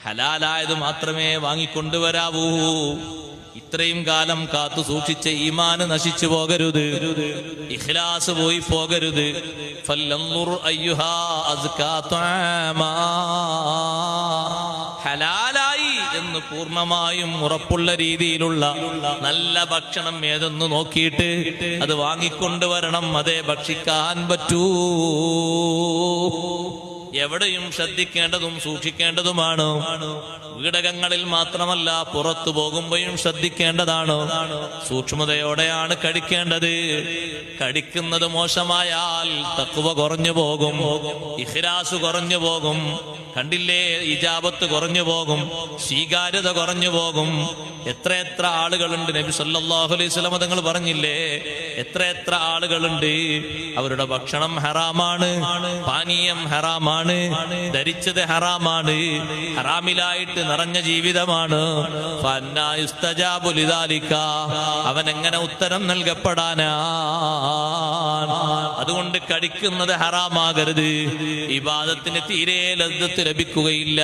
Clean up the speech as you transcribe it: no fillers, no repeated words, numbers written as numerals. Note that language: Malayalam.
ഹലാലായത് മാത്രമേ വാങ്ങിക്കൊണ്ടുവരാവൂ. ഇത്രയും കാലം കാത്തു സൂക്ഷിച്ച ഈമാന് നശിച്ചു പോകരുത്, ഇഖ്ലാസ് പോയി പോകരുത്. ഫല്ലൻദുർ അയ്യുഹാ അസ്കാ തആമാ, ഹലാലായി എന്ന് പൂർണ്ണമായും ഉറപ്പുള്ള രീതിയിലുള്ള നല്ല ഭക്ഷണം ഏതെന്ന് നോക്കിയിട്ട് അത് വാങ്ങിക്കൊണ്ടുവരണം, അതേ ഭക്ഷിക്കാൻ പറ്റൂ. എവിടെയും ശ്രദ്ധിക്കേണ്ടതും സൂക്ഷിക്കേണ്ടതുമാണ്. വീടകങ്ങളിൽ മാത്രമല്ല, പുറത്തു പോകുമ്പോഴും ശ്രദ്ധിക്കേണ്ടതാണ്. സൂക്ഷ്മതയോടെയാണ് കഴിക്കേണ്ടത്. കഴിക്കുന്നത് മോശമായാൽ തഖ്വ കുറഞ്ഞു പോകും, ഇഖ്ലാസ് കുറഞ്ഞു പോകും. കണ്ടില്ലേ, ഇജാബത്ത് കുറഞ്ഞു പോകും, സ്വീകാര്യത കുറഞ്ഞു പോകും. എത്ര ആളുകളുണ്ട്, നബി സല്ലല്ലാഹു അലൈഹി വസല്ലം തങ്ങൾ പറഞ്ഞില്ലേ, എത്ര ആളുകളുണ്ട് അവരുടെ ഭക്ഷണം ഹറാമാണ്, പാനീയം ഹറാമാണ്, ധരിച്ചത് ഹറാമാണ്, ഹറാമിലായിട്ട് നിറഞ്ഞ ജീവിതമാണ്. ഫഅന്നാ യുസ്തജാബു ലിദാലിക, അവൻ എങ്ങനെ ഉത്തരം നൽകപ്പെടാനാ? അതുകൊണ്ട് കഴിക്കുന്നത് ഹറാമാകരുത്, ഇബാദത്തിന് തീരെ ലദ്ദത്ത് ലഭിക്കുകയില്ല.